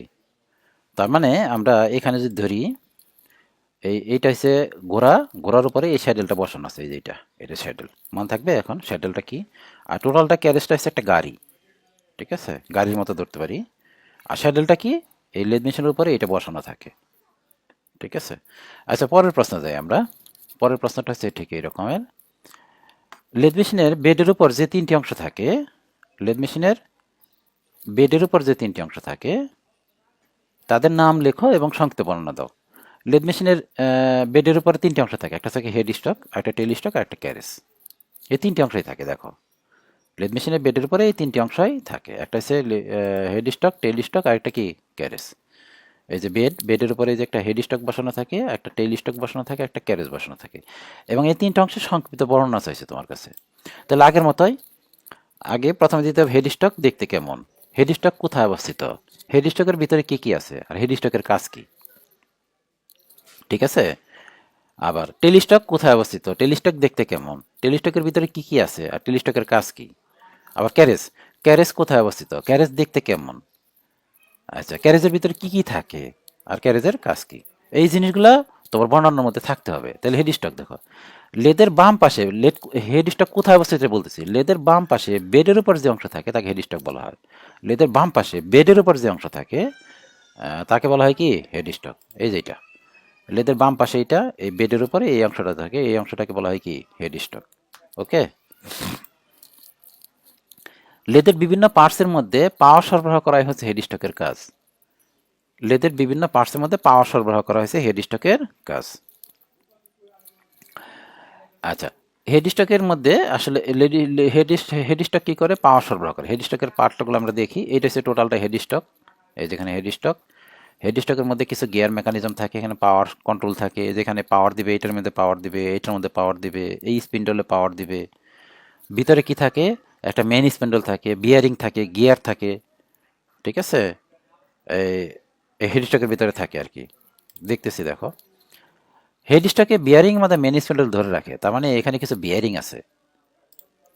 S1: তার মানে আমরা এখানে যদি ধরি, এইটা হচ্ছে ঘোড়া, ঘোড়ার উপরে এই স্যাডেলটা বসানো আছে। এই যে এটা স্যাডেল। মনে থাকবে এখন স্যাডেলটা কি। আর টোটালটা ক্যারেজটা হচ্ছে একটা গাড়ি। ঠিক আছে, গাড়ির মতো ধরতে পারি। আর স্যাডেলটা কি? এই লেদ মেশিনের উপরে এটা বসানো থাকে। ঠিক আছে, আচ্ছা পরের প্রশ্ন যাই আমরা। পরের প্রশ্নটা হচ্ছে ঠিক এই রকমের। লেদ মেশিনের বেডের উপর যে তিনটি অংশ থাকে, লেদ মেশিনের বেডের উপর যে তিনটি অংশ থাকে তাদের নাম লেখো এবং সংক্ষিপ্ত বর্ণনা দাও। লেদ মেশিনের বেডের উপরে তিনটি অংশ থাকে, একটা থাকে হেড স্টক, একটা টেল স্টক আর একটা ক্যারেজ। এই তিনটি অংশই থাকে। দেখো লেদ মেশিনের বেডের উপরে এই তিনটি অংশই থাকে, একটা হচ্ছে হেড স্টক, টেল স্টক আর একটা কি ক্যারেজ। এই যে বেডের উপরে যে একটা হেড স্টক বসানো থাকে, একটা টেইল স্টক বসানো থাকে, একটা ক্যারেজ বসানো থাকে, এবং এই তিনটা অংশের সংক্ষিপ্ত বর্ণনা চাইছে তোমার কাছে। তাহলে আগের মতোই, আগে প্রথমে দিতে হবে হেড স্টক দেখতে কেমন, হেড স্টক কোথায় অবস্থিত, হেড স্টকের ভিতরে কি কি আছে, আর হেড স্টকের কাজ কি। ঠিক আছে, আবার টেল স্টক কোথায় অবস্থিত, টেল স্টক দেখতে কেমন, টেল স্টকের ভিতরে কি কি আছে আর টেল স্টকের কাজ কি। আবার ক্যারেজ, ক্যারেজ কোথায় অবস্থিত, ক্যারেজ দেখতে কেমন। আচ্ছা, ক্যারেজের ভিতরে কি কি থাকে আর ক্যারেজের কাজ কি। এই জিনিসগুলো তোমার বর্ণনার মধ্যে থাকতে হবে। তাহলে হেড স্টক দেখো, লেদের বাম পাশে, হেড স্টক কোথায় অবস্থিত বলতেছি, লেদের বাম পাশে বেডের উপর যে অংশ থাকে তাকে হেড স্টক বলা হয়। লেদের বাম পাশে বেডের উপর যে অংশ থাকে তাকে বলা হয় কি হেড স্টক। এই যে এটা লেদের বাম পাশে, এটা এই বেডের উপরে এই অংশটা থাকে, এই অংশটাকে বলা হয় কি হেড স্টক। ওকে, লেদের বিভিন্ন পার্টসের মধ্যে পাওয়ার সরবরাহ করাই হচ্ছে হেড স্টকের কাজ। লেদের বিভিন্ন পার্টসের মধ্যে পাওয়ার সরবরাহ করা হয়েছে হেড স্টকের কাজ। আচ্ছা, হেড স্টকের মধ্যে আসলে হেড স্টক কি করে? পাওয়ার সরবরাহ করে। হেড স্টকের পার্টগুলো আমরা দেখি। এইটা হচ্ছে টোটালটা হেড স্টক। এই যেখানে হেড স্টক, হেড স্টকের মধ্যে কিছু গিয়ার মেকানিজম থাকে, এখানে পাওয়ার কন্ট্রোল থাকে, যেখানে পাওয়ার দিবে এইটার মধ্যে পাওয়ার দিবে, এইটার মধ্যে পাওয়ার দিবে, এই স্পিন্ডলে পাওয়ার দিবে। ভিতরে কি থাকে? একটা মেইন স্পিন্ডল থাকে, বিয়ারিং থাকে, গিয়ার থাকে। ঠিক আছে, এই হেড স্টকের ভিতরে থাকে আর কি, দেখতেছি দেখো। হেড স্টকে বিয়ারিং আমাদের মেন স্পিন্ডল ধরে রাখে, তার মানে এখানে কিছু বিয়ারিং আছে,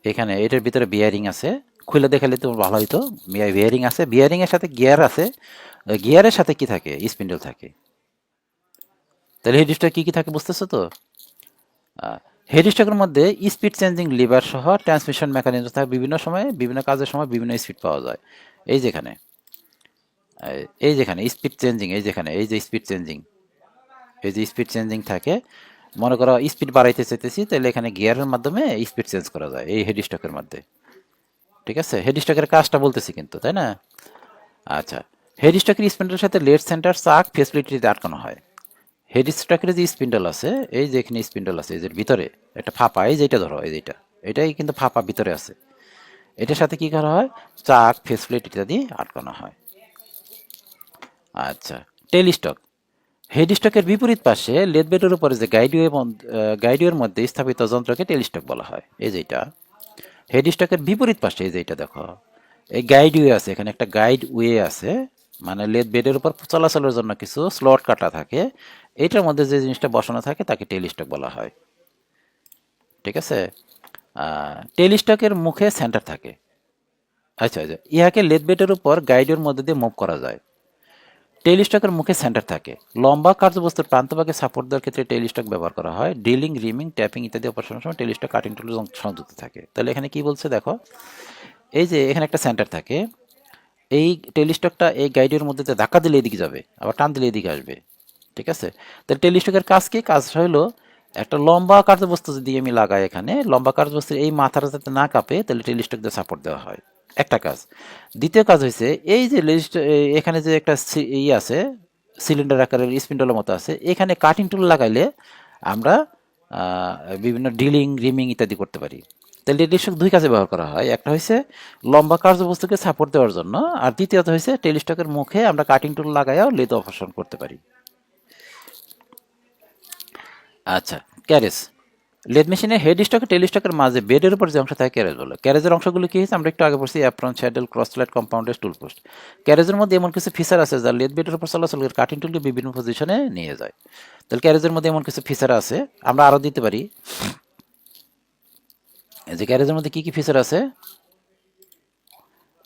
S1: এখানে এটার ভিতরে বিয়ারিং আছে, খুলে দেখালে তো ভালো হইতো। বিয়ারিং আছে, বিয়ারিং এর সাথে গিয়ার আছে, গিয়ারের সাথে কি থাকে, স্পিন্ডল থাকে। তাহলে হেড স্টক কি কি থাকে বুঝতেছো তো? হেড স্টকের মধ্যে স্পিড চেঞ্জিং লিভার সহ ট্রান্সমিশন মেকানিজম থাকে, বিভিন্ন সময়ে বিভিন্ন কাজের সময় বিভিন্ন স্পিড পাওয়া যায়। এই যেখানে এই যেখানে স্পিড চেঞ্জিং, এই যেখানে এই যে স্পিড চেঞ্জিং, এই যে স্পিড চেঞ্জিং থাকে, মনে করো স্পিড বাড়াইতে চাইতেছি, তাহলে এখানে গিয়ারের মাধ্যমে স্পিড চেঞ্জ করা যায় এই হেড স্টকের মধ্যে। ঠিক আছে, হেড স্টকের কাজটা বলতেছি কিন্তু, তাই না? আচ্ছা, হেড স্টকের স্পিন্ডলের সাথে লেড সেন্টার চাক ফেসিলিটিতে আটকানো হয়। হেড স্টকের যে স্পিন্ডল আছে, এই যে এখানে স্পিন্ডল আছে, এই যে ভিতরে একটা ফাঁপা, এই যেটা ধরো, এই যেটা, এটাই কিন্তু ফাঁপা ভিতরে আছে, এটার সাথে কি করা হয়, চাক ফেসপ্লেট ইত্যাদি আটকানো হয়। আচ্ছা, টেল স্টক, হেড স্টকের বিপরীত পাশে লেদ বেডের উপরে যে গাইডওয়ের মধ্যে স্থাপিত যন্ত্রকে টেল স্টক বলা হয়। এই যেটা হেড স্টকের বিপরীত পাশে, এই যেটা দেখো, এই গাইড ওয়ে আছে, এখানে একটা গাইড ওয়ে আছে, মানে লেদ বেডের উপর চলাচলের জন্য কিছু স্লট কাটা থাকে, এইটার মধ্যে যে জিনিসটা বসানো থাকে তাকে টেল স্টক বলা হয়। ঠিক আছে, টেল স্টকের মুখে সেন্টার থাকে। আচ্ছা আচ্ছা, ইহাকে লেদ বেডের উপর গাইডের মধ্যে দিয়ে মুভ করা যায়। টেইল স্টকের মুখে সেন্টার থাকে। লম্বা কার্যবস্তুর প্রান্তভাগে সাপোর্ট দেওয়ার ক্ষেত্রে টেইল স্টক ব্যবহার করা হয়। ড্রিলিং, রিমিং, ট্যাপিং ইত্যাদি অপারেশনের সময় টেইল স্টক কাটিং টুল সংযুক্ত থাকে। তাহলে এখানে কি বলছে দেখো, এই যে এখানে একটা সেন্টার থাকে, এই টেইল স্টকটা এই গাইডের মধ্যে দিয়ে ধাক্কা দিলে এদিকে যাবে, আবার টান দিলে এদিকে আসবে। ঠিক আছে, তাহলে টেইল স্টকের কাজ কি? কাজ হলো একটা লম্বা কার্যবস্তু যদি আমি লাগাই এখানে, লম্বা কার্যবস্তুর এই মাথাটা যাতে না কাঁপে, তাহলে টেইল স্টক দিয়ে সাপোর্ট দেওয়া হয়, একটা কাজ। দ্বিতীয় কাজ হয়েছে, এই যে এখানে যে একটা আছে, সিলিন্ডার আকারের স্পিন্ডলের মতো আছে, এখানে কাটিং টুল লাগাইলে আমরা আহ, বিভিন্ন ডিলিং, রিমিং ইত্যাদি করতে পারি। তাহলে টেলিস্টক দুই কাজে ব্যবহার করা হয়, একটা হয়েছে লম্বা কার্যবস্তুকে সাপোর্ট দেওয়ার জন্য, আর দ্বিতীয়ত হয়েছে টেলিস্টকের মুখে আমরা কাটিং টুল লাগাইও লেদ অপারেশন করতে পারি। আচ্ছা, ক্যারেজ, লেদ মেশিনে হেড স্টক টেল স্টকের মাঝে বেডের উপর যে অংশ থাকে ক্যারেজ বলে। ক্যারেজের অংশগুলো কি হয়েছে আমরা একটু আগে পড়ছি, অ্যাপ্রন, স্যাডেল, ক্রসলাইট, কম্পাউন্ডের টুল পোস্ট। ক্যারেজের মধ্যে এমন কিছু ফিচার আছে যা লেদ বেডের উপর চলাচল করে কাটিং টুলকে বিভিন্ন পজিশনে নিয়ে যায়। তাহলে ক্যারেজের মধ্যে এমন কিছু ফিচার আছে, আমরা আরও দিতে পারি। এই যে ক্যারেজের মধ্যে কি কি ফিচার আছে,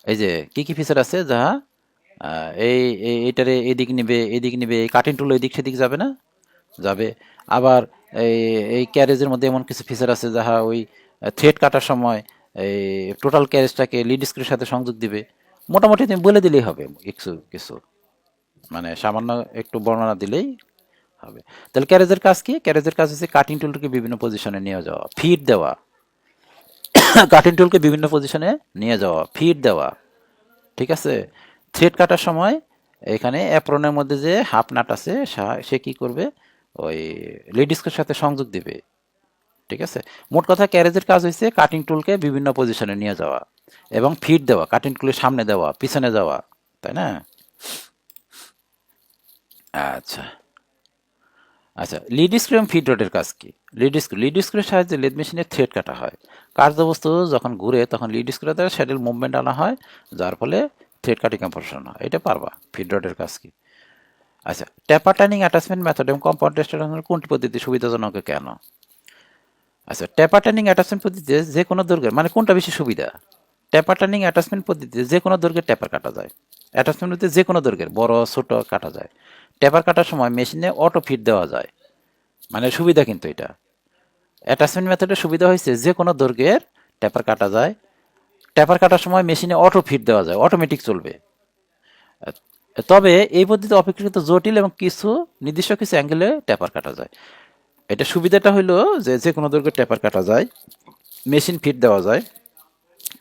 S1: এই যে কি কি ফিচার আছে যা এইটারে এদিক নিবে, এদিক নিবে, এই কাটিং টুল এদিক সেদিক যাবে না, যাবে। আবার এই এই ক্যারেজের মধ্যে এমন কিছু ফিচার আছে যাহা ওই থ্রেড কাটার সময় এই টোটাল ক্যারেজটাকে লিড স্ক্রুর সাথে সংযোগ দিবে। মোটামুটি তুমি বলে দিলেই হবে, কিছু কিছু মানে সামান্য একটু বর্ণনা দিলেই হবে। তাহলে ক্যারেজের কাজ কি? ক্যারেজের কাজ হচ্ছে কাটিং টুলকে বিভিন্ন পজিশনে নিয়ে যাওয়া, ফিড দেওয়া। কাটিং টুলকে বিভিন্ন পজিশনে নিয়ে যাওয়া, ফিড দেওয়া। ঠিক আছে, থ্রেড কাটার সময় এখানে অ্যাপ্রনের মধ্যে যে হাফ নাট আছে, সে কি করবে, ওই লিড স্ক্রুর সাথে সংযোগ দিবে। ঠিক আছে, মোট কথা ক্যারেজের কাজ হচ্ছে কাটিং টুলকে বিভিন্ন পজিশনে নিয়ে যাওয়া এবং ফিড দেওয়া, কাটিং টুলের সামনে দেওয়া, পিছনে যাওয়া, তাই না? আচ্ছা আচ্ছা, লিড স্ক্রু এবং ফিড রডের কাজ কি? লিড স্ক্রুর সাহায্যে লেদ মেশিনের থ্রেড কাটা হয়। কার্যবস্তু যখন ঘুরে তখন লিড স্ক্রু দ্বারা স্যাডেল মুভমেন্ট আনা হয়, যার ফলে থ্রেড কাটিং অপারেশন হয়। এটা পারবা। ফিড রডের কাজ কি? আচ্ছা, ট্যাপার টার্নিং অ্যাটাচমেন্ট মেথড এবং কম্পাউন্ড টেস্টের কোনটি পদ্ধতি সুবিধাজনক কেন? আচ্ছা, ট্যাপার টার্নিং অ্যাটাচমেন্ট পদ্ধতিতে যে কোনো দৈর্ঘ্যের, মানে কোনটা বেশি সুবিধা? ট্যাপার টার্নিং অ্যাটাচমেন্ট পদ্ধতিতে যে কোনো দৈর্ঘ্যের ট্যাপার কাটা যায়। অ্যাটাচমেন্ট পদ্ধতিতে যে কোনো দৈর্ঘ্যের বড় ছোট কাটা যায়। ট্যাপার কাটার সময় মেশিনে অটো ফিট দেওয়া যায়, মানে সুবিধা কিন্তু এটা। অ্যাটাচমেন্ট মেথডের সুবিধা হয়েছে যে কোনো দৈর্ঘ্যের ট্যাপার কাটা যায়। ট্যাপার কাটার সময় মেশিনে অটো ফিট দেওয়া যায়, অটোমেটিক চলবে। তবে এই পদ্ধতি অপেক্ষাকৃত জটিল এবং কিছু নির্দিষ্ট কিছু অ্যাঙ্গেলে ট্যাপার কাটা যায়। এটা সুবিধাটা হলো যে যে কোনো দৈর্ঘ্যের ট্যাপার কাটা যায়, মেশিন ফিট দেওয়া যায়,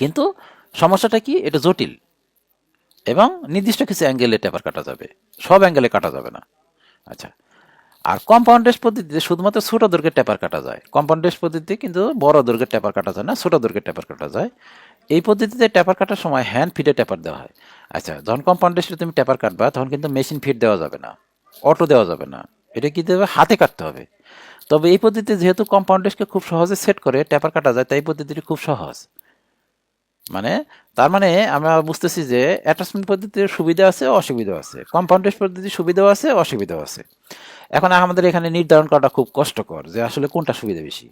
S1: কিন্তু সমস্যাটা কি, এটা জটিল এবং নির্দিষ্ট কিছু অ্যাঙ্গেলে ট্যাপার কাটা যাবে, সব অ্যাঙ্গেলে কাটা যাবে না। আচ্ছা, আর কম্পাউন্ড টেস্ট পদ্ধতিতে শুধুমাত্র ছোট দৈর্ঘ্যের ট্যাপার কাটা যায়। কম্পাউন্ড টেস্ট পদ্ধতিতে কিন্তু বড় দৈর্ঘ্যের ট্যাপার কাটা যায় না, ছোট দৈর্ঘ্যের ট্যাপার কাটা যায়। এই পদ্ধতিতে ট্যাপার কাটার সময় হ্যান্ড ফিডে ট্যাপার দেওয়া হয়। আচ্ছা, যখন কম্পাউন্ড টেস্টে তুমি ট্যাপার কাটবা তখন কিন্তু মেশিন ফিড দেওয়া যাবে না, অটো দেওয়া যাবে না, এটা কি দেবে, হাতে কাটতে হবে। তবে এই পদ্ধতিতে যেহেতু কম্পাউন্ড টেস্টকে খুব সহজে সেট করে ট্যাপার কাটা যায়, তাই এই পদ্ধতিটি খুব সহজ। মানে তার মানে আমরা বুঝতেছি যে অ্যাটাচমেন্ট পদ্ধতির সুবিধা আছে, অসুবিধা আছে, কম্পাউন্ড টেস্ট পদ্ধতির সুবিধাও আছে, অসুবিধাও আছে। এখন আমাদের এখানে নির্ধারণ করাটা খুব কষ্টকর যে আসলে কোনটা সুবিধা বেশি।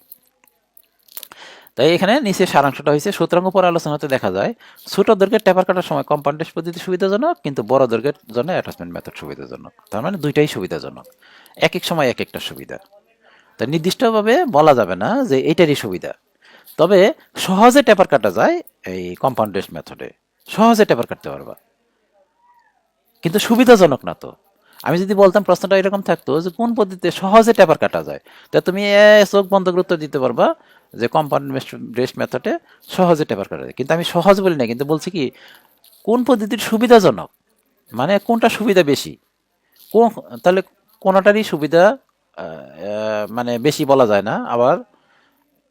S1: তাই এখানে নিচে সারাংশটা হয়েছে, সুতরাং উপর আলোচনাতে দেখা যায় ছোট দৈর্ঘ্যের টেপার কাটার সময় কম্পাউন্ড টেস্ট পদ্ধতি সুবিধাজনক, কিন্তু বড় দৈর্ঘ্যের জন্য অ্যাটাচমেন্ট মেথড সুবিধাজনক। তার মানে দুইটাই সুবিধাজনক, এক এক সময় এক একটা সুবিধা। তা নির্দিষ্টভাবে বলা যাবে না যে এইটারই সুবিধা। তবে সহজে টেপার কাটা যায় এই কম্পাউন্ড টেস্ট মেথডে, সহজে টেপার কাটতে পারবা, কিন্তু সুবিধাজনক না তো। আমি যদি বলতাম প্রশ্নটা এরকম থাকতো যে কোন পদ্ধতিতে সহজে টেপার কাটা যায়, তা তুমি চোখ বন্ধ করে উত্তর দিতে পারবা যে কম্পাউন্ড টেস্ট মেথডে সহজে টেপার কাটা যায়। কিন্তু আমি সহজ বলি না, কিন্তু বলছি কি কোন পদ্ধতির সুবিধাজনক, মানে কোনটা সুবিধা বেশি। কোন, তাহলে কোনোটারই সুবিধা মানে বেশি বলা যায় না আবার,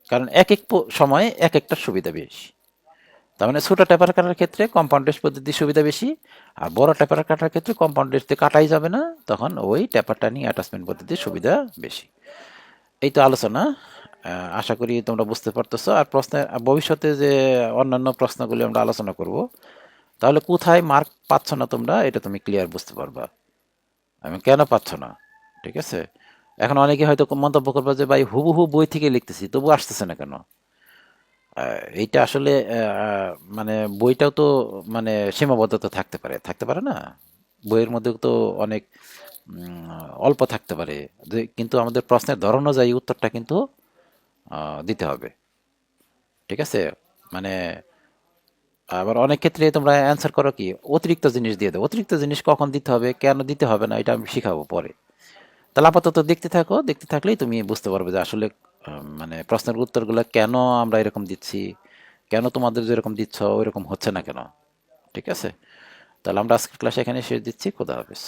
S1: কারণ এক এক সময়ে এক একটা সুবিধা বেশি। তার মানে ছোট টেপার কাটার ক্ষেত্রে কম্পাউন্ড টেস্ট পদ্ধতির সুবিধা বেশি, আর বড় টেপার কাটার ক্ষেত্রে কম্পাউন্ড টেস্টে কাটাই যাবে না, তখন ওই টেপারটা নিয়ে অ্যাটাচমেন্ট পদ্ধতির সুবিধা বেশি। এই তো আলোচনা। আশা করি তোমরা বুঝতে পারতেছো। আর প্রশ্নের ভবিষ্যতে যে অন্যান্য প্রশ্নগুলি আমরা আলোচনা করব, তাহলে কোথায় মার্ক পাচ্ছ না তোমরা এটা তুমি ক্লিয়ার বুঝতে পারবা, আমি কেন পাচ্ছ না। ঠিক আছে, এখন অনেকে হয়তো মন্তব্য করবে যে ভাই হুবহু বই থেকে লিখতেছি তবু আসতেছে না কেন। এইটা আসলে মানে বইটাও তো মানে সীমাবদ্ধতা থাকতে পারে, থাকতে পারে না, বইয়ের মধ্যেও তো অনেক অল্প থাকতে পারে, যে কিন্তু আমাদের প্রশ্নের ধরন অনুযায়ী উত্তরটা কিন্তু দিতে হবে। ঠিক আছে, মানে আবার অনেক ক্ষেত্রে তোমরা অ্যান্সার করো কি অতিরিক্ত জিনিস দিয়ে দাও, অতিরিক্ত জিনিস কখন দিতে হবে কেন দিতে হবে না এটা আমি শিখাবো পরে। তাহলে আপাতত দেখতে থাকো, দেখতে থাকলেই তুমি বুঝতে পারবে যে আসলে মানে প্রশ্নের উত্তরগুলো কেন আমরা এরকম দিচ্ছি, কেন তোমাদের যেরকম দিচ্ছ ওইরকম হচ্ছে না কেন। ঠিক আছে, তাহলে আমরা আজকের ক্লাস এখানে শেষ দিচ্ছি। খোদা হাফেজ।